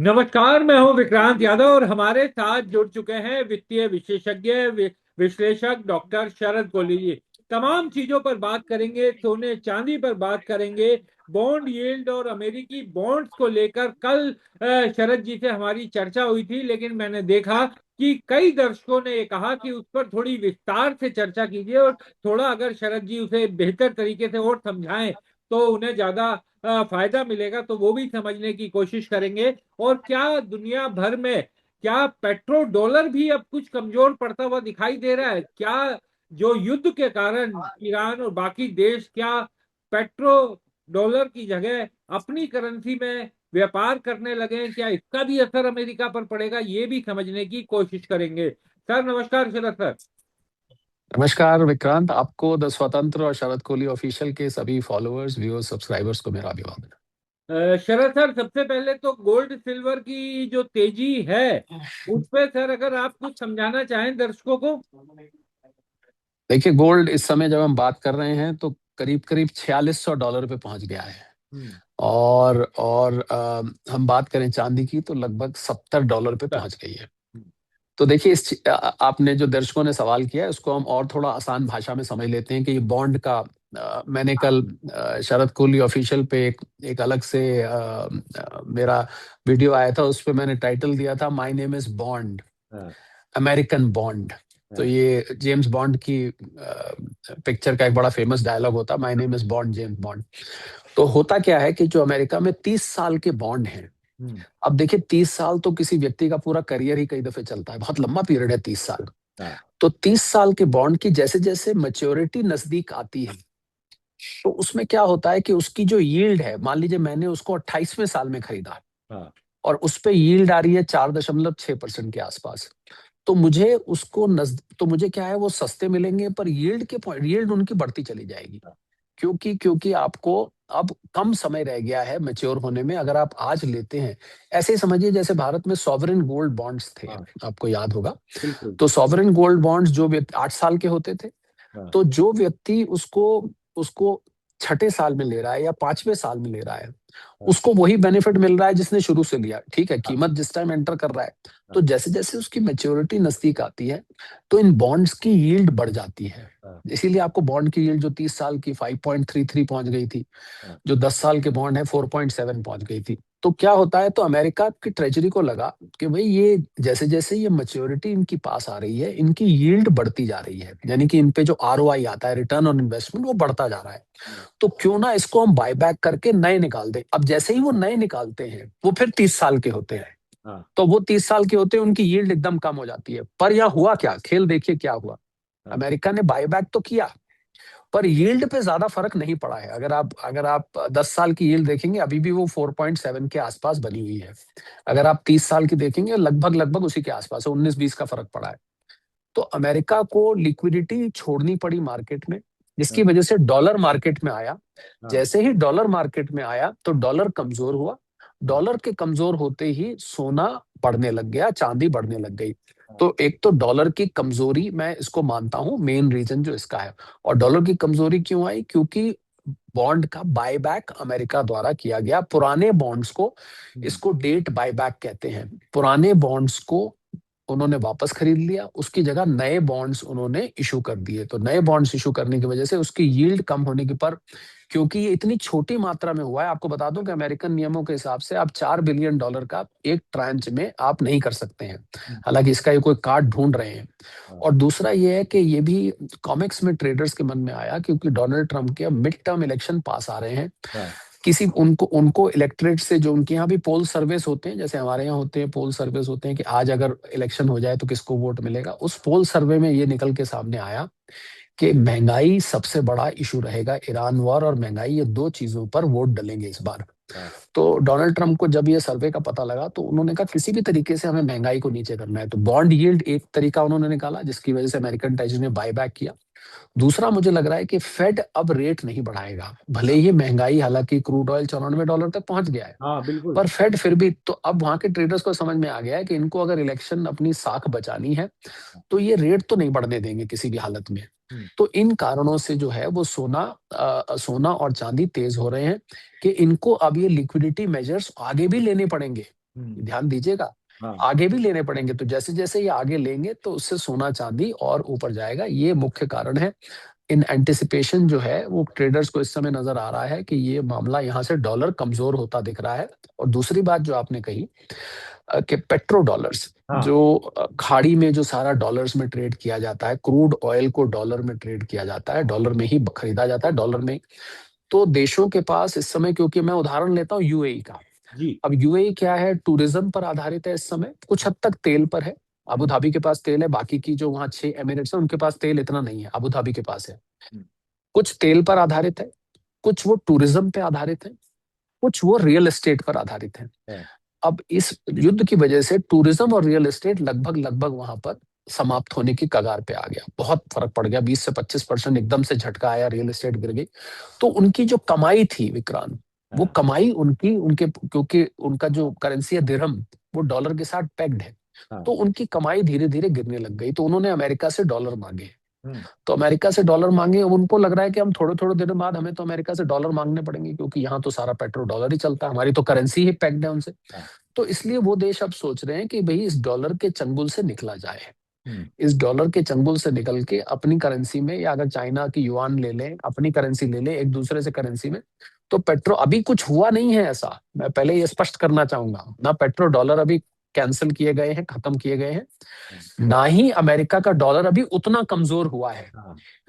नमस्कार। मैं हूं विक्रांत यादव और हमारे साथ जुड़ चुके हैं वित्तीय विशेषज्ञ विश्लेषक डॉक्टर शरद कोहली जी। तमाम चीजों पर बात करेंगे, सोने चांदी पर बात करेंगे, बॉन्ड यील्ड और अमेरिकी बॉन्ड्स को लेकर। कल शरद जी से हमारी चर्चा हुई थी, लेकिन मैंने देखा कि कई दर्शकों ने ये कहा कि उस पर थोड़ी विस्तार से चर्चा कीजिए और थोड़ा अगर शरद जी उसे बेहतर तरीके से और समझाएं तो उन्हें ज्यादा फायदा मिलेगा। तो वो भी समझने की कोशिश करेंगे। और क्या दुनिया भर में क्या पेट्रो डॉलर भी अब कुछ कमजोर पड़ता हुआ दिखाई दे रहा है? क्या जो युद्ध के कारण ईरान और बाकी देश क्या पेट्रो डॉलर की जगह अपनी करेंसी में व्यापार करने लगे हैं? क्या इसका भी असर अमेरिका पर पड़ेगा? ये भी समझने की कोशिश करेंगे। सर नमस्कार। शरद सर। नमस्कार विक्रांत, आपको द स्वतंत्र और शरद कोहली ऑफिशियल के सभी फॉलोअर्स, व्यूअर्स, सब्सक्राइबर्स को मेरा अभिवादन। शरद सर, सबसे पहले तो गोल्ड सिल्वर की जो तेजी है उस पे सर अगर आप कुछ समझाना चाहें दर्शकों को। देखिए, गोल्ड इस समय जब हम बात कर रहे हैं तो करीब करीब $4600 पे पहुंच गया है। हम्म। और हम बात करें चांदी की तो लगभग $70 पे पहुंच गई है। तो देखिए, आपने जो दर्शकों ने सवाल किया है उसको हम और थोड़ा आसान भाषा में समझ लेते हैं कि ये बॉन्ड का मैंने कल शरद कोहली ऑफिशियल पे एक अलग से मेरा वीडियो आया था, उस पे मैंने टाइटल दिया था माय नेम इज बॉन्ड, हाँ। American bond. तो हाँ। ये जेम्स बॉन्ड की पिक्चर का एक बड़ा फेमस डायलॉग होता, my name is bond, James bond. तो होता क्या है कि जो अमेरिका में 30 साल के बॉन्ड हैं। हम्म। अब देखिए, 30 साल तो किसी व्यक्ति का पूरा करियर ही कई दफे चलता है, बहुत लंबा पीरियड है 30 साल। हाँ। तो 30 साल के बॉन्ड की जैसे जैसे मैच्योरिटी नजदीक आती है तो उसमें क्या होता है कि उसकी जो यील्ड है, मान लीजिए मैंने उसको 28वें साल में खरीदा हाँ। और उस पे यील्ड आ रही है 4.6% के आसपास। तो मुझे तो मुझे क्या है, वो सस्ते मिलेंगे पर यील्ड उनकी बढ़ती चली जाएगी। क्योंकि आपको अब कम समय रह गया है मैच्योर होने में। अगर आप आज लेते हैं, ऐसे ही समझिए जैसे भारत में सॉवरेन गोल्ड बॉन्ड्स थे, हाँ। आपको याद होगा। बिल्कुल। तो सॉवरेन गोल्ड बॉन्ड्स जो 8 साल के होते थे। हाँ। तो जो व्यक्ति उसको उसको छठे साल में ले रहा है या 5वें साल में ले रहा है, हाँ। उसको वही बेनिफिट मिल रहा है जिसने शुरू से लिया। ठीक है, हाँ। कीमत जिस टाइम एंटर कर रहा है। तो हाँ। जैसे जैसे उसकी मैच्योरिटी नजदीक आती है तो इन बॉन्ड्स की यील्ड बढ़ जाती है। हाँ। इसीलिए आपको बॉन्ड की यील्ड जो 30 साल की 5.33 पहुंच गई थी, हाँ। जो 10 साल के बॉन्ड है 4.7 पहुंच गई थी। तो क्या होता है, तो अमेरिका की ट्रेजरी को लगा कि भाई ये जैसे जैसे ये मैच्योरिटी इनकी पास आ रही है, इनकी यील्ड बढ़ती जा रही है, यानी कि इन पे जो आरओआई आता है, रिटर्न ऑन इन्वेस्टमेंट, वो बढ़ता जा रहा है। हाँ। तो क्यों ना इसको हम बाय बैक करके नए निकाल दें। अब जैसे ही वो नए निकालते हैं वो फिर 30 साल के होते हैं। हाँ। तो वो 30 साल के होते हैं, उनकी यील्ड एकदम कम हो जाती है। पर यहाँ हुआ क्या, खेल देखिए क्या हुआ। हाँ। अमेरिका ने बायबैक तो किया पर यील्ड पे ज्यादा फर्क नहीं पड़ा है। अगर आप 10 साल की यील्ड देखेंगे, अभी भी वो 4.7 के आसपास बनी हुई है। अगर आप 30 साल की देखेंगे, लगभग लगभग उसी के आसपास है, 19-20 का फर्क पड़ा है। तो अमेरिका को लिक्विडिटी छोड़नी पड़ी मार्केट में, जिसकी हाँ। वजह से डॉलर मार्केट में आया। हाँ। जैसे ही डॉलर मार्केट में आया तो डॉलर कमजोर हुआ। हाँ। डॉलर के कमजोर होते ही सोना बढ़ने लग गया, चांदी बढ़ने लग गई। हाँ। तो एक तो डॉलर की कमजोरी, मैं इसको मानता हूं मेन रीजन जो इसका है। और डॉलर की कमजोरी क्यों आई? क्योंकि बॉन्ड का बायबैक अमेरिका द्वारा किया गया, पुराने बॉन्ड्स को। हम्म। इसको डेट बायबैक कहते हैं। पुराने बॉन्ड्स को उन्होंने वापस खरीद लिया, उसकी जगह नए बॉन्ड्स उन्होंने इशू कर दिए। तो नए बॉन्ड्स इशू करने की वजह से उसकी यील्ड कम होने की, पर क्योंकि ये इतनी छोटी मात्रा में हुआ है, आपको बता दूं कि अमेरिकन नियमों के हिसाब से आप $4 बिलियन का एक ट्रांच में आप नहीं कर सकते हैं। हम्म। हालांकि इसका ये कोई कार्ड ढूंढ रहे हैं। हाँ। और दूसरा ये है कि ये भी कॉमिक्स में ट्रेडर्स के मन में आया, क्योंकि डोनाल्ड ट्रंप के मिड टर्म इलेक्शन पास आ रहे हैं। हाँ। किसी उनको उनको इलेक्ट्रेट से, जो उनके यहाँ भी पोल सर्वेस होते हैं, जैसे हमारे यहाँ होते हैं पोल सर्वेस होते हैं कि आज अगर इलेक्शन हो जाए तो किसको वोट मिलेगा, उस पोल सर्वे में ये निकल के सामने आया कि महंगाई सबसे बड़ा इशू रहेगा। ईरान वॉर और महंगाई, ये दो चीजों पर वोट डलेंगे इस बार। हाँ। तो डोनाल्ड ट्रंप को जब ये सर्वे का पता लगा तो उन्होंने कहा किसी भी तरीके से हमें महंगाई को नीचे करना है। तो बॉन्ड यील्ड एक तरीका उन्होंने निकाला, जिसकी वजह से अमेरिकन ट्रेजरी ने बाय बैक किया। दूसरा, मुझे लग रहा है कि फेड अब रेट नहीं बढ़ाएगा, भले ही महंगाई, हालांकि क्रूड ऑयल $94 तक पहुंच गया है। हाँ। बिल्कुल। पर फेड फिर भी, तो अब वहां के ट्रेडर्स को समझ में आ गया है कि इनको अगर इलेक्शन अपनी साख बचानी है तो ये रेट तो नहीं बढ़ने देंगे किसी भी हालत में। हम्म। तो इन कारणों से जो है वो सोना और चांदी तेज हो रहे हैं कि इनको अब ये लिक्विडिटी मेजर्स आगे भी लेने पड़ेंगे। ध्यान दीजिएगा, हाँ। आगे भी लेने पड़ेंगे। तो जैसे जैसे ये आगे लेंगे तो उससे सोना चांदी और ऊपर जाएगा। ये मुख्य कारण है। इन एंटिसिपेशन जो है वो ट्रेडर्स को इस समय नजर आ रहा है कि ये मामला यहाँ से डॉलर कमजोर होता दिख रहा है। और दूसरी बात जो आपने कही कि पेट्रो डॉलर्स, हाँ। जो खाड़ी में जो सारा डॉलर्स में ट्रेड किया जाता है, क्रूड ऑयल को डॉलर में ट्रेड किया जाता है, डॉलर में ही खरीदा जाता है, डॉलर में। तो देशों के पास इस समय, क्योंकि मैं उदाहरण लेता हूँ यूएई का। जी। अब यूएई क्या है, टूरिज्म पर आधारित है, इस समय कुछ हद तक तेल पर है। अबू धाबी के पास तेल है, बाकी की जो वहाँ 6 एमिरेट्स है उनके पास तेल इतना नहीं है, अबू धाबी के पास है। कुछ तेल पर आधारित है, कुछ वो टूरिज्म पे आधारित है, कुछ वो रियल एस्टेट पर आधारित है। अब इस युद्ध की वजह से टूरिज्म और रियल एस्टेट लगभग लगभग वहां पर समाप्त होने की कगार पे आ गया। बहुत फर्क पड़ गया, 20 से 25% एकदम से झटका आया, रियल एस्टेट गिर गई। तो उनकी जो कमाई थी विक्रांत, वो कमाई उनकी उनके क्योंकि उनका जो करेंसी है दिरहम, वो डॉलर के साथ पैक्ड है। तो उनकी कमाई धीरे धीरे गिरने लग गई। तो उन्होंने अमेरिका से डॉलर मांगे। तो अमेरिका से डॉलर मांगे, अब उनको लग रहा है कि हम थोड़े थोड़े दिनों बाद हमें तो अमेरिका से डॉलर मांगने पड़ेंगे, क्योंकि यहाँ तो सारा पेट्रोल डॉलर ही चलता है, हमारी तो करेंसी ही पैक्ड है उनसे। तो इसलिए वो देश अब सोच रहे हैं कि भाई इस डॉलर के चंगुल से निकला जाए। इस डॉलर के चंगुल से निकल के अपनी करेंसी में, या अगर चाइना की युआन ले लें, अपनी करेंसी ले लें एक दूसरे से करेंसी में। तो पेट्रो अभी कुछ हुआ नहीं है ऐसा, मैं पहले ये स्पष्ट करना चाहूंगा ना। पेट्रो डॉलर अभी कैंसिल किए गए हैं, खत्म किए गए हैं, ना ही अमेरिका का डॉलर अभी उतना कमजोर हुआ है।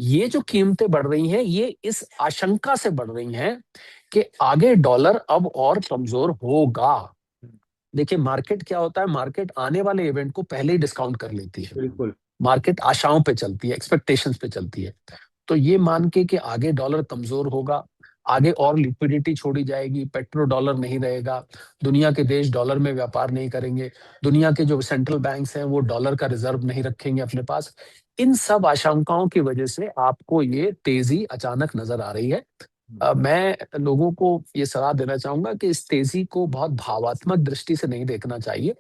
ये जो कीमतें बढ़ रही हैं, ये इस आशंका से बढ़ रही हैं कि आगे डॉलर अब और कमजोर होगा। देखिए मार्केट क्या होता है, मार्केट आने वाले इवेंट को पहले ही डिस्काउंट कर लेती है। बिल्कुल। मार्केट आशाओं पे चलती है, एक्सपेक्टेशंस पे चलती है। तो ये मान के कि आगे डॉलर कमजोर होगा, आगे और लिक्विडिटी छोड़ी जाएगी, पेट्रो डॉलर नहीं रहेगा, दुनिया के देश डॉलर में व्यापार नहीं करेंगे, दुनिया के जो सेंट्रल बैंक्स हैं वो डॉलर का रिजर्व नहीं रखेंगे अपने पास। इन सब आशंकाओं की वजह से आपको ये तेजी अचानक नजर आ रही है। मैं लोगों को ये सलाह देना चाहूंगा कि इस तेजी को बहुत भावात्मक दृष्टि से नहीं देखना चाहिए।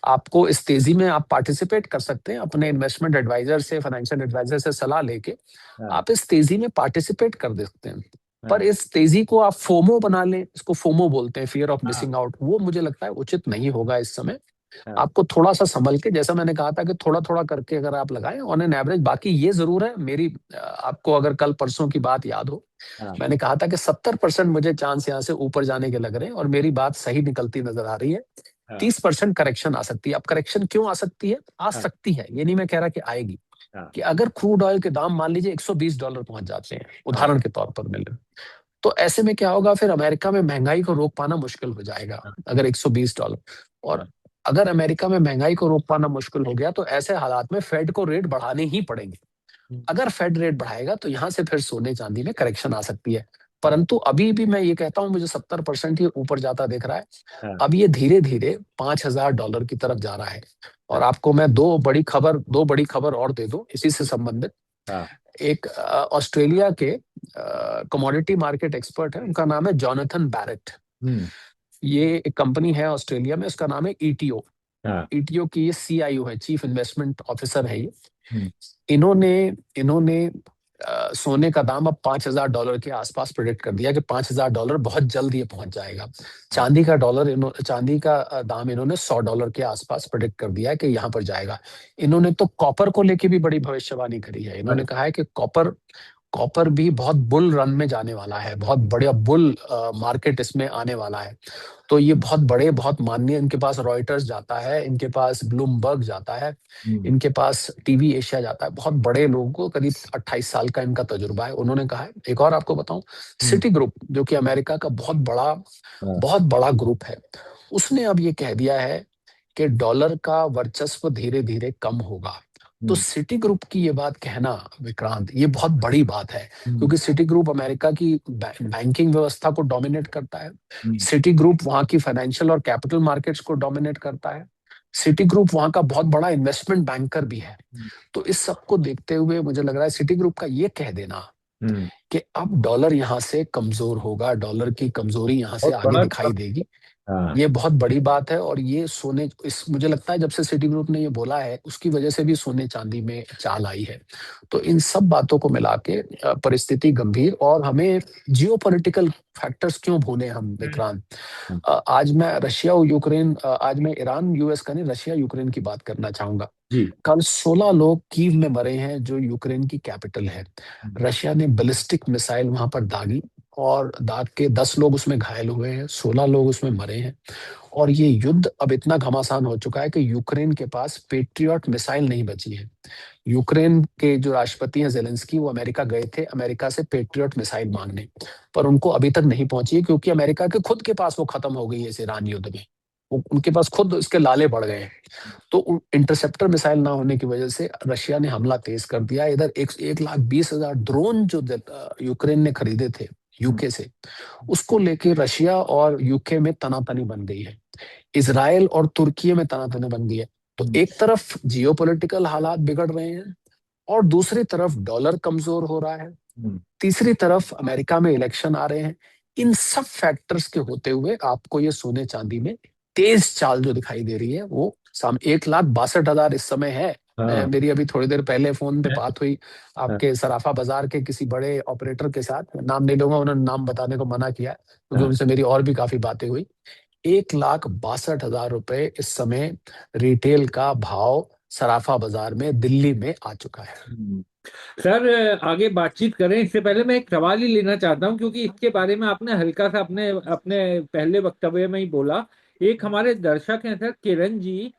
आपको इस तेजी में आप पार्टिसिपेट कर सकते हैं, अपने इन्वेस्टमेंट एडवाइजर से, फाइनेंशियल एडवाइजर से सलाह लेके आप इस तेजी में पार्टिसिपेट कर सकते हैं। पर इस तेजी को आप फोमो बना लें, इसको फोमो बोलते हैं, फियर ऑफ मिसिंग आउट, वो मुझे लगता है उचित नहीं होगा इस समय। आपको थोड़ा सा संभल के, जैसा मैंने कहा था कि थोड़ा थोड़ा करके अगर आप लगाएं ऑन एन एवरेज। बाकी ये जरूर है, मेरी आपको अगर कल परसों की बात याद हो, मैंने कहा था कि 70% मुझे चांस यहाँ से ऊपर जाने के लग रहे हैं, और मेरी बात सही निकलती नजर आ रही है। 30% करेक्शन आ सकती है। अब करेक्शन क्यों आ सकती है, आ सकती है, ये नहीं मैं कह रहा कि आएगी। कि अगर क्रूड ऑयल के दाम मान लीजिए $120 पहुंच जाते हैं, उदाहरण के तौर पर मिले, तो ऐसे में क्या होगा, फिर अमेरिका में महंगाई को रोक पाना मुश्किल हो जाएगा। अगर $120, और अगर अमेरिका में महंगाई को रोक पाना मुश्किल हो गया, तो ऐसे हालात में फेड को रेट बढ़ाने ही पड़ेंगे। अगर फेड रेट बढ़ाएगा तो यहाँ से फिर सोने चांदी में करेक्शन आ सकती है। परंतु अभी भी मैं ये कहता हूँ, मुझे 70% ही ऊपर जाता दिख रहा है। अब ये धीरे धीरे $5,000 की तरफ जा रहा है। और आपको मैं दो बड़ी खबर और दे दूं इसी से संबंधित। एक ऑस्ट्रेलिया के कमोडिटी मार्केट एक्सपर्ट है, उनका नाम है जॉनथन बैरेट। ये एक कंपनी है ऑस्ट्रेलिया में, उसका नाम है ईटीओ। ईटीओ की ये सीआईओ है, चीफ इन्वेस्टमेंट ऑफिसर है ये। इन्होंने सोने का दाम अब $5,000 के आसपास प्रेडिक्ट कर दिया कि $5,000 बहुत जल्द ये पहुंच जाएगा। चांदी का दाम इन्होंने $100 के आसपास प्रेडिक्ट कर दिया है कि यहाँ पर जाएगा। इन्होंने तो कॉपर को लेके भी बड़ी भविष्यवाणी करी है। इन्होंने कहा है कि कॉपर भी बहुत बुल रन में जाने वाला है, बहुत बढ़िया बुल मार्केट इसमें आने वाला है। तो ये बहुत माननीय, इनके पास रॉयटर्स जाता है, इनके पास ब्लूमबर्ग जाता है, इनके पास टीवी एशिया जाता है, बहुत बड़े लोगों को, करीब 28 साल का इनका तजुर्बा है। उन्होंने कहा है, एक और आपको बताऊं, सिटी ग्रुप जो कि अमेरिका का बहुत बड़ा ग्रुप है, उसने अब ये कह दिया है कि डॉलर का वर्चस्व धीरे धीरे कम होगा। तो सिटी ग्रुप की ये बात कहना विक्रांत, ये बहुत बड़ी बात है, क्योंकि सिटी ग्रुप अमेरिका की बैंकिंग व्यवस्था को डोमिनेट करता है। सिटी ग्रुप वहां की फाइनेंशियल और कैपिटल मार्केट्स को डोमिनेट करता है। सिटी ग्रुप वहां का बहुत बड़ा इन्वेस्टमेंट बैंकर भी है। तो इस सब को देखते हुए मुझे लग रहा है सिटी ग्रुप का ये कह देना कि अब डॉलर यहाँ से कमजोर होगा, डॉलर की कमजोरी यहाँ से आगे दिखाई देगी, ये बहुत बड़ी बात है। और ये मुझे लगता है जब से सिटी ग्रुप ने ये बोला है, उसकी वजह से भी सोने चांदी में चाल आई है। तो इन सब बातों को मिला के परिस्थिति गंभीर, और हमें जियोपॉलिटिकल फैक्टर्स क्यों भूले हम विक्रांत। आज मैं रशिया और यूक्रेन, आज मैं ईरान यूएस का नहीं, रशिया यूक्रेन की बात करना चाहूंगा। जी। कल 16 लोग कीव में मरे हैं, जो यूक्रेन की कैपिटल है। रशिया ने बैलिस्टिक मिसाइल वहां पर दागी, और दाग के 10 लोग उसमें घायल हुए हैं, 16 लोग उसमें मरे हैं। और ये युद्ध अब इतना घमासान हो चुका है कि यूक्रेन के पास पेट्रियट मिसाइल नहीं बची है। यूक्रेन के जो राष्ट्रपति हैं जेलेंस्की, वो अमेरिका गए थे अमेरिका से पेट्रियट मिसाइल मांगने, पर उनको अभी तक नहीं पहुंची है, क्योंकि अमेरिका के खुद के पास वो खत्म हो गई है इस ईरान युद्ध में। वो उनके पास खुद इसके लाले पड़ गए हैं। तो इंटरसेप्टर मिसाइल ना होने की वजह से रशिया ने हमला तेज कर दिया। इधर 1,20,000 ड्रोन जो यूक्रेन ने खरीदे थे यूके से, उसको लेके रशिया और यूके में तनातनी बन गई है। इसराइल और तुर्की में तनातनी बन गई है। तो एक तरफ जियोपॉलिटिकल हालात बिगड़ रहे हैं, और दूसरी तरफ डॉलर कमजोर हो रहा है, तीसरी तरफ अमेरिका में इलेक्शन आ रहे हैं। इन सब फैक्टर्स के होते हुए आपको ये सोने चांदी में तेज चाल जो दिखाई दे रही है, वो 1,62,000 इस समय है। मेरी अभी थोड़ी देर पहले फोन पे बात हुई आपके सराफा बाजार के किसी बड़े ऑपरेटर के साथ, नाम नहीं लूंगा, उन्होंने नाम बताने को मना किया, क्योंकि उनसे मेरी और भी काफी बातें हुई। 1,62,000 रुपए इस समय रिटेल का भाव सराफा बाजार में दिल्ली में आ चुका है। सर, आगे बातचीत करें इससे पहले मैं एक सवाल ही लेना चाहता हूं, क्योंकि इसके बारे में आपने हल्का सा अपने अपने पहले वक्तव्य में ही बोला। एक हमारे दर्शक हैं सर, किरण जी,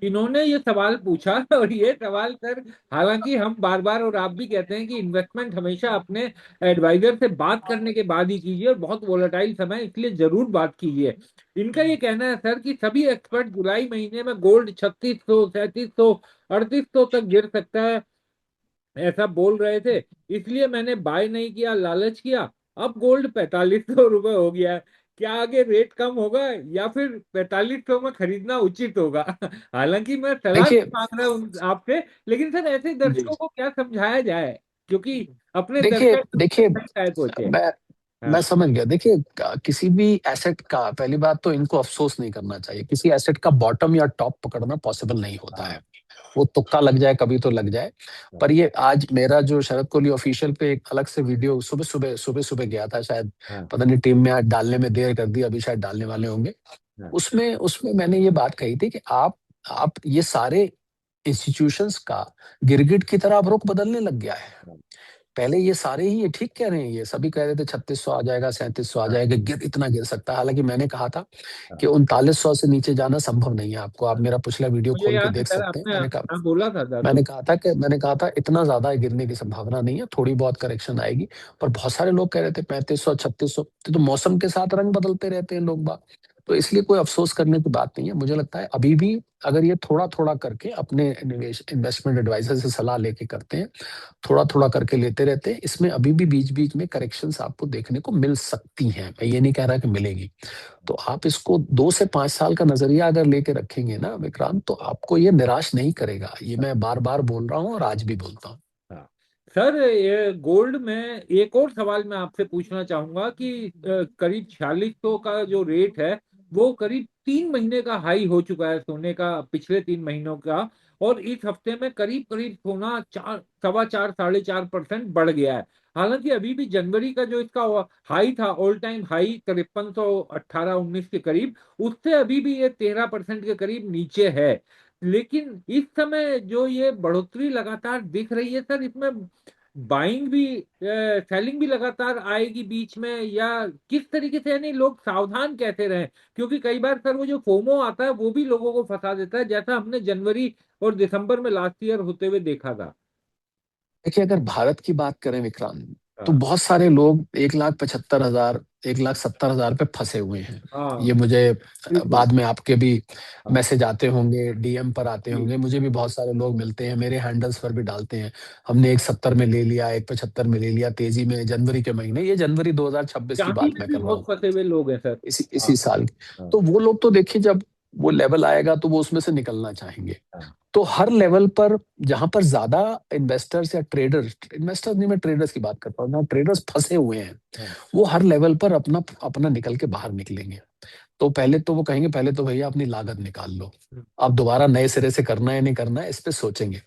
इन्होंने ये सवाल पूछा और ये सवाल सर, हालांकि हम बार बार और आप भी कहते हैं कि इन्वेस्टमेंट हमेशा अपने एडवाइजर से बात करने के बाद ही कीजिए, और बहुत वोलेटाइल समय इसलिए जरूर बात कीजिए। इनका ये कहना है सर कि सभी एक्सपर्ट जुलाई महीने में गोल्ड 3600, 3700, 3800 तक गिर सकता है ऐसा बोल रहे थे, इसलिए मैंने बाय नहीं किया, लालच किया। अब गोल्ड 4500 रुपये हो गया है। क्या आगे रेट कम होगा, या फिर 4500 में खरीदना उचित होगा? हालांकि मैं सलाह देखिए, नहीं मांग रहा हूं आपसे, लेकिन सर ऐसे जी, दर्शकों को क्या समझाया जाए, क्योंकि अपने देखिए, दर्शक देखिए, शायद सोचे। मैं हाँ। मैं समझ गया। देखिए, किसी भी एसेट का, पहली बात तो इनको अफसोस नहीं करना चाहिए। किसी एसेट का बॉटम या टॉप पकड़ना पॉसिबल नहीं होता है। वो तुक्का लग जाए कभी तो लग जाए। पर ये आज मेरा जो शरद कोहली ऑफिशियल पे एक अलग से वीडियो सुबह सुबह गया था, शायद पता नहीं टीम में आज डालने में देर कर दी, अभी शायद डालने वाले होंगे। उसमें उसमें मैंने ये बात कही थी कि आप ये सारे इंस्टीट्यूशंस का गिरगिट की तरह अब रुख बदलने लग गया है। पहले ये सारे ही ये ठीक कह रहे हैं, ये सभी कह रहे थे 3600 आ जाएगा, 3700 आ जाएगा, इतना गिर सकता है। हालांकि मैंने कहा था कि 3900 से नीचे जाना संभव नहीं है। आपको, आप मेरा पिछला वीडियो मुझे खोल के याद है देख सर, सकते हैं। आपने हाँ बोला था सर, तो मैंने कहा था इतना ज्यादा गिरने की संभावना नहीं है, थोड़ी बहुत करेक्शन आएगी। पर बहुत सारे लोग कह रहे थे 3500, 3600। तो मौसम के साथ रंग बदलते रहते हैं लोग बाग। तो इसलिए कोई अफसोस करने की बात नहीं है। मुझे लगता है अभी भी अगर ये थोड़ा थोड़ा करके अपने निवेश इन्वेस्टमेंट एडवाइजर से सलाह लेके करते हैं, थोड़ा थोड़ा करके लेते रहते हैं, इसमें अभी भी बीच बीच में करेक्शंस आपको देखने को मिल सकती हैं। मैं ये नहीं कह रहा कि मिलेगी। तो आप इसको 2 से 5 साल का नजरिया अगर लेके रखेंगे ना विक्रांत, तो आपको ये निराश नहीं करेगा। ये मैं बार बार बोल रहा हूँ और आज भी बोलता हूँ। हाँ। सर, ये गोल्ड में एक और सवाल मैं आपसे पूछना चाहूंगा कि करीब 4600 का जो रेट है, वो करीब 3 महीने का हाई हो चुका है सोने का, पिछले 3 महीनों का। और इस हफ्ते में करीब करीब सोना 4, 4.25, 4.5% बढ़ गया है। हालांकि अभी भी जनवरी का जो इसका हाई था, ऑल टाइम हाई 5318-19 के करीब, उससे अभी भी ये 13% के करीब नीचे है। लेकिन इस समय जो ये बढ़ोतरी लगातार दिख रही है सर, इसमें बाइंग भी, सेलिंग भी लगातार आएगी बीच में, या किस तरीके से, यानी लोग सावधान कैसे रहें? क्योंकि कई बार सर वो जो फोमो आता है वो भी लोगों को फंसा देता है, जैसा हमने जनवरी और दिसंबर में लास्ट ईयर होते हुए देखा था। देखिए, अगर भारत की बात करें विक्रांत, तो हाँ। बहुत सारे लोग 1,75,000, 1,70,000 पे फंसे हुए हैं। हाँ। ये मुझे बिल्कुल। बाद में आपके भी हाँ। मैसेज आते होंगे, डीएम पर आते जी। होंगे, मुझे भी बहुत सारे लोग मिलते हैं, मेरे हैंडल्स पर भी डालते हैं। हमने एक 70 में ले लिया, एक 75 में ले लिया, तेजी में जनवरी के महीने, ये जनवरी 2026 की चांदी बात में मैं भी कर रहा बहुत हूँ, फंसे हुए लोग हैं सर। इसी हाँ। इसी साल की। हाँ। तो वो लोग तो देखिए, जब वो लेवल आएगा तो वो उसमें से निकलना चाहेंगे। हाँ। तो हर लेवल पर जहां पर ज्यादा इन्वेस्टर्स या ट्रेडर्स, इन्वेस्टर्स नहीं, मैं ट्रेडर्स की बात करता हूँ, जहां ट्रेडर्स फंसे हुए हैं, हाँ। वो हर लेवल पर अपना अपना निकल के बाहर निकलेंगे। तो पहले तो वो कहेंगे, पहले तो भैया अपनी लागत निकाल लो, अब दोबारा नए सिरे से करना है नहीं करना है इस पे सोचेंगे।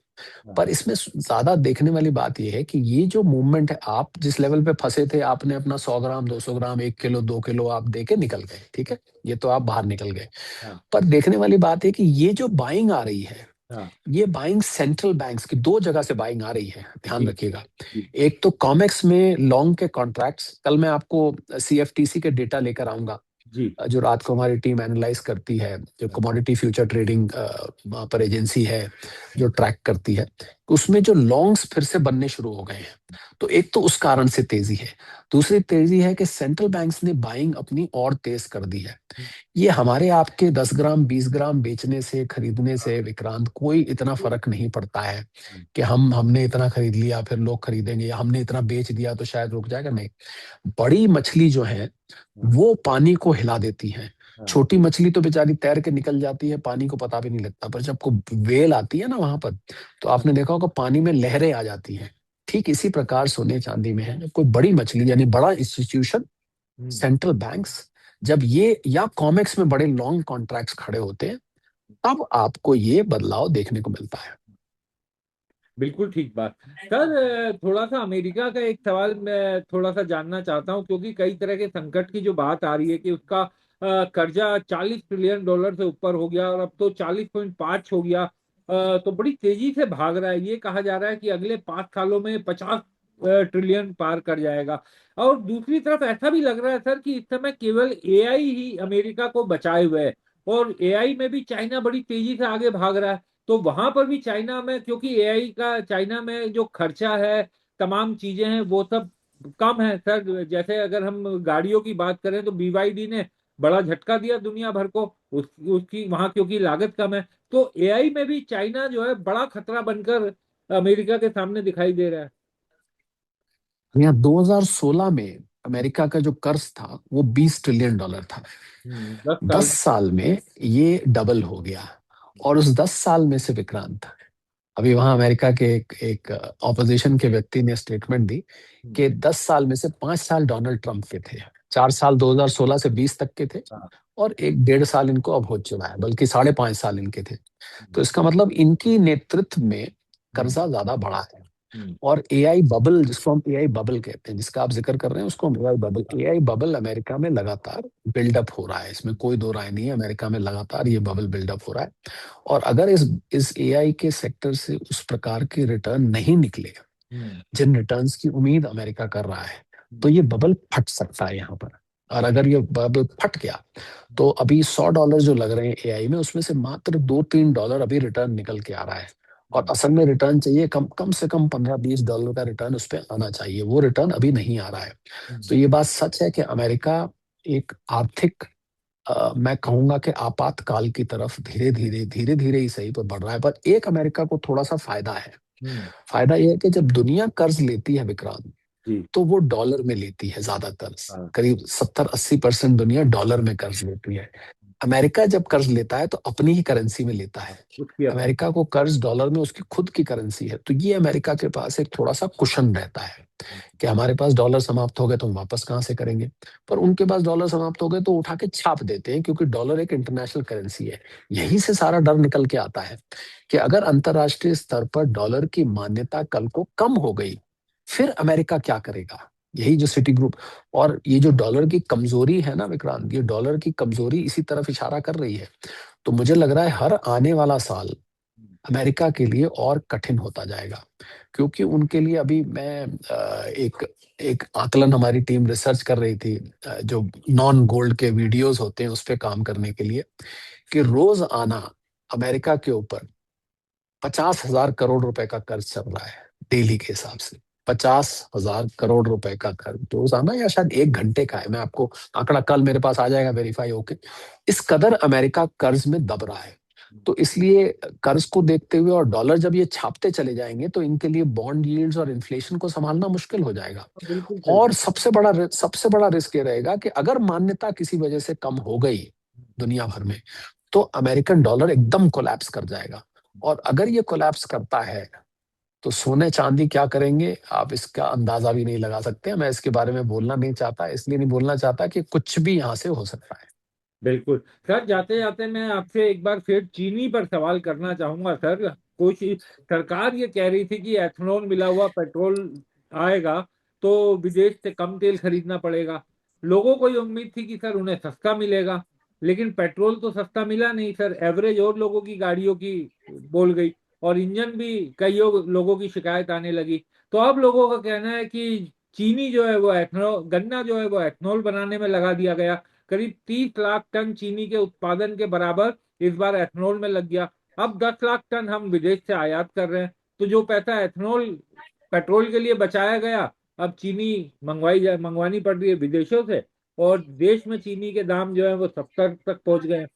पर इसमें ज्यादा देखने वाली बात यह है कि ये जो मूवमेंट है, आप जिस लेवल पे फंसे थे, आपने अपना 100 ग्राम, 200 ग्राम, 1 किलो, 2 किलो आप दे के निकल गए, ठीक है, ये तो आप बाहर निकल गए। हाँ। पर देखने वाली बात है कि ये जो बाइंग आ रही है, हाँ। ये बाइंग सेंट्रल बैंक्स की दो जगह से बाइंग आ रही है, ध्यान जी। रखिएगा। जी। एक तो कॉमेक्स में लॉन्ग के कॉन्ट्रैक्ट्स, कल मैं आपको सीएफटीसी के डेटा लेकर आऊंगा, जी। जो रात को हमारी टीम एनालाइज करती है, जो हाँ। कमोडिटी फ्यूचर ट्रेडिंग वहाँ पर एजेंसी है जो ट्रैक करती है, उसमें जो लॉन्ग्स फिर से बनने शुरू हो गए हैं। तो एक तो उस कारण से तेजी है, दूसरी तेजी है कि सेंट्रल बैंक्स ने बाइंग अपनी और तेज कर दी है। ये हमारे आपके 10 ग्राम 20 ग्राम बेचने से, खरीदने से, विक्रांत, कोई इतना फर्क नहीं पड़ता है कि हमने इतना खरीद लिया फिर लोग खरीदेंगे, या हमने इतना बेच दिया तो शायद रुक जाएगा, नहीं। बड़ी मछली जो है वो पानी को हिला देती है, हाँ। छोटी मछली तो बेचारी तैर के निकल जाती है, पानी को पता भी नहीं लगता, पर जब को वेल आती है ना वहां पर, तो आपने देखा होगा पानी में लहरें आ जाती हैं। ठीक इसी प्रकार सोने चांदी में है, जब कोई बड़ी मछली यानी बड़ा इंस्टीट्यूशन, हम्म। सेंट्रल बैंक्स, जब ये या कॉमेक्स में बड़े लॉन्ग कॉन्ट्रैक्ट्स खड़े होते हैं, तब आपको ये बदलाव देखने को मिलता है। बिल्कुल ठीक बात। सर, थोड़ा सा अमेरिका का एक सवाल मैं थोड़ा सा जानना चाहता हूँ, क्योंकि कई तरह के संकट की जो बात आ रही है कि उसका कर्जा $40 ट्रिलियन से ऊपर हो गया और अब तो 40.5 हो गया। तो बड़ी तेजी से भाग रहा है। ये कहा जा रहा है कि अगले 5 सालों में 50 ट्रिलियन पार कर जाएगा। और दूसरी तरफ ऐसा भी लग रहा है सर कि इस समय केवल एआई ही अमेरिका को बचाए हुए है, और एआई में भी चाइना बड़ी तेजी से आगे भाग रहा है। तो वहां पर भी चाइना में, क्योंकि एआई का चाइना में जो खर्चा है, तमाम चीजें हैं, वो सब कम है सर। जैसे अगर हम गाड़ियों की बात करें तो बीवाईडी ने बड़ा झटका दिया दुनिया भर को, उसकी वहां क्योंकि लागत कम है। तो एआई में भी चाइना जो है बड़ा खतरा बनकर अमेरिका के सामने दिखाई दे रहा है। यहाँ 2016 में अमेरिका का जो कर्ज था वो $20 ट्रिलियन था। 10 साल। 10 साल में ये डबल हो गया। और उस 10 साल में से, विक्रांत, अभी वहां अमेरिका के एक ऑपोजिशन के व्यक्ति ने स्टेटमेंट दी हम्म। कि 10 साल में से 5 साल डोनाल्ड ट्रंप के थे, 4 साल 2016 से 20 तक के थे, हाँ। और एक 1.5 साल इनको अब हो चुका है, बल्कि 5.5 साल इनके थे। तो इसका मतलब इनकी नेतृत्व में हम्म। कर्जा ज्यादा बढ़ा है। हम्म। और एआई बबल, जिसको हम एआई बबल कहते हैं, जिसका आप जिक्र कर रहे हैं, उसको हम एआई बबल अमेरिका में लगातार बिल्डअप हो रहा है, इसमें कोई दो राय नहीं है, अमेरिका में लगातार ये बबल बिल्डअप हो रहा है। और अगर इस एआई के सेक्टर से उस प्रकार के रिटर्न नहीं निकले हम्म। जिन रिटर्न्स की उम्मीद अमेरिका कर रहा है, हम्म। तो ये बबल फट सकता है यहाँ पर। और अगर ये बबल फट गया, तो अभी $100 जो लग रहे हैं एआई में, उसमें से मात्र $2-3 अभी रिटर्न निकल के आ रहा है। और हम्म। असल में रिटर्न चाहिए, कम कम से कम $15-20 का रिटर्न उस पर आना चाहिए, वो रिटर्न अभी नहीं आ रहा है। हम्म। तो ये बात सच है कि अमेरिका एक आर्थिक, मैं कहूंगा कि आपातकाल की तरफ धीरे धीरे ही सही पर बढ़ रहा है। पर एक अमेरिका को थोड़ा सा फायदा है। हम्म। फायदा यह है कि जब दुनिया कर्ज लेती है, विक्रांत, जी। तो वो डॉलर में लेती है ज्यादातर। हाँ। करीब 70-80% दुनिया डॉलर में कर्ज लेती है। अमेरिका जब कर्ज लेता है तो अपनी ही करेंसी में लेता है। उसकी अपनी। अमेरिका को कर्ज डॉलर में उसकी खुद की करेंसी है, तो ये अमेरिका के पास एक थोड़ा सा कुशन रहता है कि हमारे पास डॉलर समाप्त हो गए तो हम वापस कहाँ से करेंगे। पर उनके पास डॉलर समाप्त हो गए तो उठा के छाप देते हैं, क्योंकि डॉलर एक इंटरनेशनल करेंसी है। यहीं से सारा डर निकल के आता है कि अगर अंतरराष्ट्रीय स्तर पर डॉलर की मान्यता कल को कम हो गई, फिर अमेरिका क्या करेगा। यही जो सिटी ग्रुप और ये जो डॉलर की कमजोरी है ना विक्रांत, ये डॉलर की कमजोरी इसी तरफ इशारा कर रही है। तो मुझे लग रहा है हर आने वाला साल अमेरिका के लिए और कठिन होता जाएगा, क्योंकि उनके लिए अभी मैं एक एक आकलन, हमारी टीम रिसर्च कर रही थी, जो नॉन गोल्ड के वीडियोस होते हैं उस पे काम करने के लिए, कि रोज आना अमेरिका के ऊपर 50,000 करोड़ रुपए का कर्ज चल रहा है डेली के हिसाब से। 50,000 करोड़ रुपए का कर्ज रोजाना, या शायद 1 घंटे का है, मैं आपको आंकड़ा कल मेरे पास आ जाएगा वेरीफाई होके। इस कदर अमेरिका कर्ज में दब रहा है। तो इसलिए कर्ज को देखते हुए और डॉलर जब ये छापते चले जाएंगे, तो इनके लिए बॉन्ड यील्ड्स और इन्फ्लेशन को संभालना मुश्किल हो जाएगा। बिल्कुल सही। और सबसे बड़ा रिस्क ये रहेगा कि अगर मान्यता किसी वजह से कम हो गई दुनिया भर में, तो अमेरिकन डॉलर एकदम कोलैप्स कर जाएगा। और अगर ये कोलैप्स करता है, तो सोने चांदी क्या करेंगे आप इसका अंदाजा भी नहीं लगा सकते। मैं इसके बारे में बोलना नहीं चाहता, इसलिए नहीं बोलना चाहता कि कुछ भी यहाँ से हो सकता है। बिल्कुल सर, जाते जाते मैं आपसे एक बार फिर चीनी पर सवाल करना चाहूंगा सर। कोशिश, सरकार ये कह रही थी कि एथेनॉल मिला हुआ पेट्रोल आएगा तो विदेश से कम तेल खरीदना पड़ेगा। लोगों को ये उम्मीद थी कि सर उन्हें सस्ता मिलेगा, लेकिन पेट्रोल तो सस्ता मिला नहीं सर। एवरेज और लोगों की गाड़ियों की बोल गई, और इंजन भी कईयों लोगों की शिकायत आने लगी। तो अब लोगों का कहना है कि चीनी जो है वो एथेनॉल, गन्ना जो है वो एथेनॉल बनाने में लगा दिया गया। करीब 30 लाख टन चीनी के उत्पादन के बराबर इस बार एथेनॉल में लग गया। अब 10 लाख टन हम विदेश से आयात कर रहे हैं, तो जो पैसा एथेनॉल पेट्रोल के लिए बचाया गया, अब चीनी मंगवानी पड़ रही है विदेशों से, और देश में चीनी के दाम जो है वो 70 तक पहुंच गए हैं।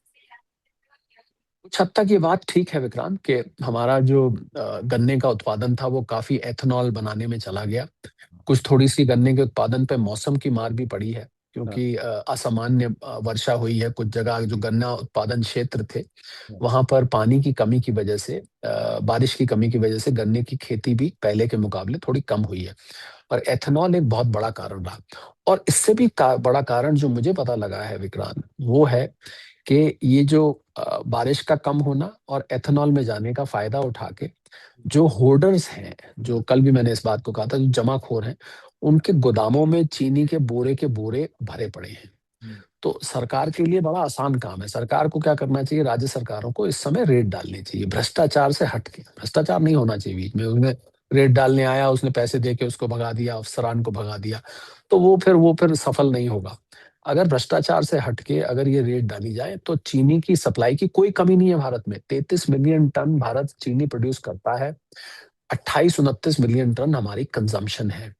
कुछ हद तक ये बात ठीक है विक्रांत, कि हमारा जो गन्ने का उत्पादन था वो काफी एथेनॉल बनाने में चला गया। कुछ थोड़ी सी गन्ने के उत्पादन पे मौसम की मार भी पड़ी है, हाँ, क्योंकि असामान्य वर्षा हुई है कुछ जगह। जो गन्ना उत्पादन क्षेत्र थे हाँ, वहां पर पानी की कमी की वजह से, बारिश की कमी की वजह से गन्ने की खेती भी पहले के मुकाबले थोड़ी कम हुई है। और एथेनॉल एक बहुत बड़ा कारण रहा। और इससे भी बड़ा कारण जो मुझे पता लगा है विक्रांत, वो है कि ये जो बारिश का कम होना और एथेनॉल में जाने का फायदा उठा के जो होर्डर्स हैं, जो कल भी मैंने इस बात को कहा था, जो जमाखोर हैं, उनके गोदामों में चीनी के बोरे भरे पड़े हैं। हम्म, तो सरकार के लिए बड़ा आसान काम है। सरकार को क्या करना चाहिए, राज्य सरकारों को इस समय रेट डालनी चाहिए, भ्रष्टाचार से हटके। भ्रष्टाचार नहीं होना चाहिए बीच में, उसमें रेट डालने आया, उसने पैसे दे के उसको भगा दिया, अफसरान को भगा दिया, तो वो फिर सफल नहीं होगा। अगर भ्रष्टाचार से हटके अगर ये रेट डाली जाए तो चीनी की सप्लाई की कोई कमी नहीं है भारत में। 33 मिलियन टन भारत चीनी प्रोड्यूस करता है, 28-29 मिलियन टन हमारी कंजम्पशन है।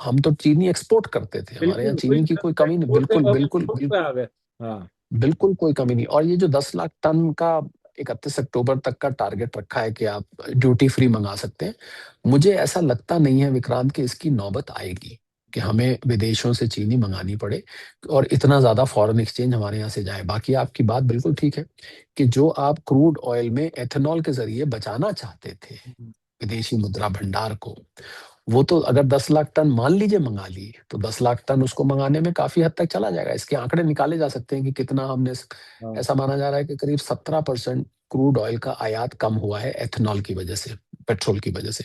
हम तो चीनी एक्सपोर्ट करते थे, हमारे यहाँ बिल्कुल वही चीनी की कोई कमी नहीं, बोलते बिल्कुल हो, बिल्कुल बिल्कुल। पे आ गए। हाँ, बिल्कुल कोई कमी नहीं। और ये जो 10 लाख टन का 31 अक्टूबर तक का टारगेट रखा है कि आप ड्यूटी फ्री मंगा सकते हैं, मुझे ऐसा लगता नहीं है विक्रांत कि इसकी नौबत आएगी कि हमें विदेशों से चीनी मंगानी पड़े और इतना ज्यादा फॉरेन एक्सचेंज हमारे यहाँ से जाए। बाकी आपकी बात बिल्कुल ठीक है कि जो आप क्रूड ऑयल में एथेनॉल के जरिए बचाना चाहते थे विदेशी मुद्रा भंडार को, वो तो अगर 10 लाख टन मान लीजिए मंगा लिए, तो 10 लाख टन उसको मंगाने में काफी हद तक चला जाएगा। इसके आंकड़े निकाले जा सकते हैं कि कितना हमने, हाँ, ऐसा माना जा रहा है कि करीब 17% क्रूड ऑयल का आयात कम हुआ है एथेनॉल की वजह से, पेट्रोल की वजह से।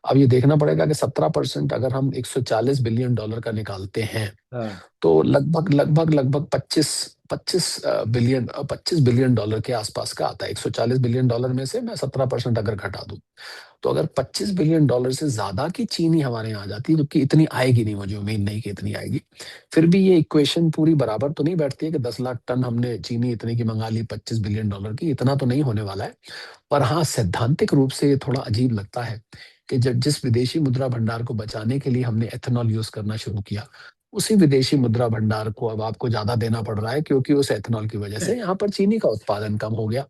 अब ये देखना पड़ेगा कि 17% अगर हम $140 बिलियन का निकालते हैं, हाँ, तो लगभग 25 बिलियन के आसपास का आता है। $140 बिलियन में से मैं 17% अगर घटा दूं, तो अगर $25 बिलियन से ज्यादा की चीनी हमारे यहाँ आ जाती है, जो कि इतनी आएगी नहीं, मुझे उम्मीद नहीं कि इतनी आएगी, फिर भी ये इक्वेशन पूरी बराबर तो नहीं बैठती है कि 10 लाख टन हमने चीनी इतने की मंगा ली $25 बिलियन की। इतना तो नहीं होने वाला है। पर हाँ, सैद्धांतिक रूप से ये थोड़ा अजीब लगता है कि जब जिस विदेशी मुद्रा भंडार को बचाने के लिए हमने एथेनॉल यूज करना शुरू किया, उसी विदेशी मुद्रा भंडार को अब आपको ज्यादा देना पड़ रहा है, क्योंकि उस एथेनॉल की वजह से यहाँ पर चीनी का उत्पादन कम हो गया।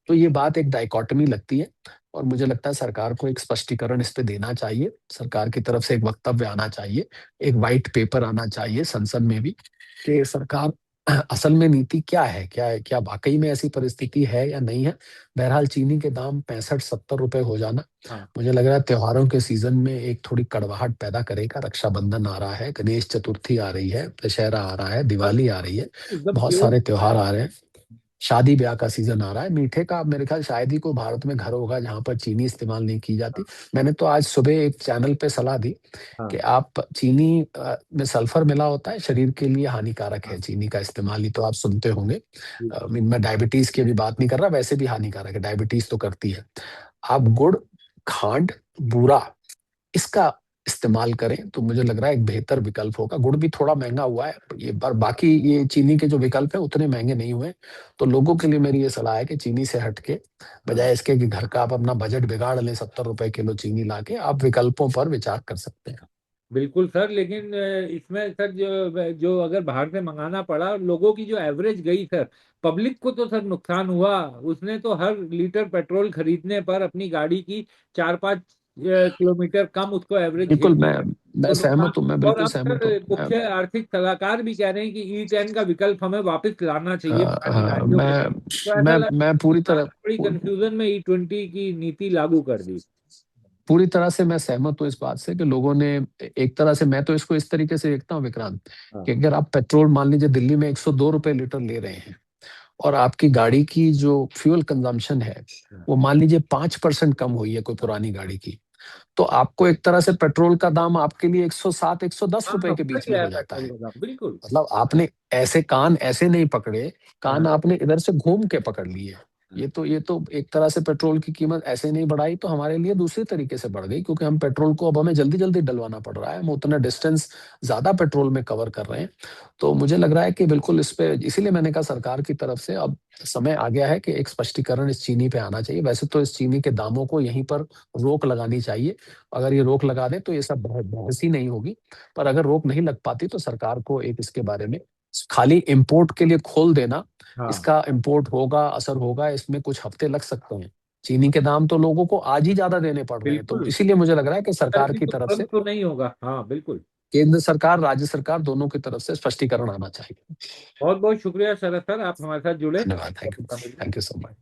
तो ये बात एक डाइकोटमी लगती है, और मुझे लगता है सरकार को एक स्पष्टीकरण इस पे देना चाहिए। सरकार की तरफ से एक वक्तव्य आना चाहिए, एक व्हाइट पेपर आना चाहिए संसद में भी, कि सरकार असल में नीति क्या है, क्या वाकई में ऐसी परिस्थिति है या नहीं है। बहरहाल चीनी के दाम 65-70 रुपए हो जाना, हाँ, मुझे लग रहा है त्योहारों के सीजन में एक थोड़ी कड़वाहट पैदा करेगा। रक्षाबंधन आ रहा है, गणेश चतुर्थी आ रही है, दशहरा आ रहा है, और दिवाली आ रही है, एकदम बहुत प्योर। सारे त्योहार आ रहे हैं, शादी ब्याह का सीजन आ रहा है। मीठे का मेरे ख्याल शायद ही कोई भारत में घर होगा जहां पर चीनी इस्तेमाल नहीं की जाती। मैंने तो आज सुबह एक चैनल पे सलाह दी कि हाँ, आप चीनी में सल्फर मिला होता है, शरीर के लिए हानिकारक हाँ, है चीनी का इस्तेमाल, ही तो आप सुनते होंगे। जी, मैं डायबिटीज की अभी बात नहीं कर रहा, वैसे भी हानिकारक है, डायबिटीज तो करती है। आप गुड़, खांड, बूरा, इसका इस्तेमाल करें तो मुझे लग रहा है एक बेहतर विकल्प होगा। गुड़ भी थोड़ा महंगा हुआ है ये बार, बाकी ये चीनी के जो विकल्प है उतने महंगे नहीं हुए। तो लोगों के लिए मेरी ये सलाह है कि चीनी से हटके, हाँ, बजाय इसके कि घर का आप अपना बजट बिगाड़ लें 70 रुपए किलो चीनी लाके, आप विकल्पों पर विचार कर सकते हैं। बिल्कुल सर। लेकिन इसमें सर जो जो अगर बाहर से मंगाना पड़ा, लोगों की जो एवरेज गई सर, पब्लिक को तो सर नुकसान हुआ। उसने तो हर लीटर पेट्रोल खरीदने पर अपनी गाड़ी की 4-5 किलोमीटर कम उसको एवरेज बिल्कुल, झेलनी पड़ी। मैं तो नुकसान। सहमत हूँ, मैं और बिल्कुल अब सहमत हूँ। सर मुख्य आर्थिक सलाहकार भी कह रहे हैं कि ई10 का विकल्प हमें वापस लाना चाहिए पुरानी गाड़ियों के लिए। तो ऐसा लग मैं पूरी रहा है तरह बड़ी कंफ्यूजन में ई20 की नीति लागू कर दी। पूरी तरह से मैं सहमत हूँ इस बात से कि लोगों ने, एक तरह से मैं तो इसको इस तरीके से देखता हूँ विक्रांत, हाँ, कि अगर आप पेट्रोल मान लीजिए दिल्ली में 102 रुपए लीटर ले रहे हैं, और आपकी गाड़ी की जो फ्यूल कंजम्पशन है वो मान लीजिए 5% कम हुई है कोई पुरानी गाड़ी की, तो आपको एक तरह से पेट्रोल का दाम आपके लिए 107 110 रुपए के बढ़ बीच में गया है हो जाता पेट्रोल है। का दाम, बिल्कुल। मतलब आपने ऐसे कान ऐसे नहीं पकड़े, कान हाँ, आपने इधर से घूम के पकड़ लिए। ये तो एक तरह से पेट्रोल की कीमत ऐसे नहीं बढ़ाई तो हमारे लिए दूसरी तरीके से बढ़ गई, क्योंकि हम पेट्रोल को अब हमें जल्दी जल्दी डलवाना पड़ रहा है, हम उतना डिस्टेंस ज्यादा पेट्रोल में कवर कर रहे हैं। तो मुझे लग रहा है कि बिल्कुल इस पे, इसीलिए मैंने कहा सरकार की तरफ से अब समय आ गया है कि एक स्पष्टीकरण इस चीनी पे आना चाहिए। वैसे तो इस चीनी के दामों को यहीं पर रोक लगानी चाहिए, अगर ये रोक लगा दे तो ये सब बहस ही नहीं होगी। पर अगर रोक नहीं लग पाती तो सरकार को एक इसके बारे में खाली इंपोर्ट के लिए खोल देना, हाँ, इसका इंपोर्ट होगा, असर होगा, इसमें कुछ हफ्ते लग सकते हैं। चीनी के दाम तो लोगों को आज ही ज्यादा देने पड़ रहे हैं, तो बिल्कुल। इसीलिए मुझे लग रहा है कि सरकार अभी की तो तरफ से, तुरंत तो नहीं होगा, हाँ बिल्कुल। केंद्र सरकार राज्य सरकार दोनों की तरफ से स्पष्टीकरण आना चाहिए। बहुत बहुत शुक्रिया शरद सर, आप हमारे साथ जुड़े। धन्यवाद, thank you, thank you so much.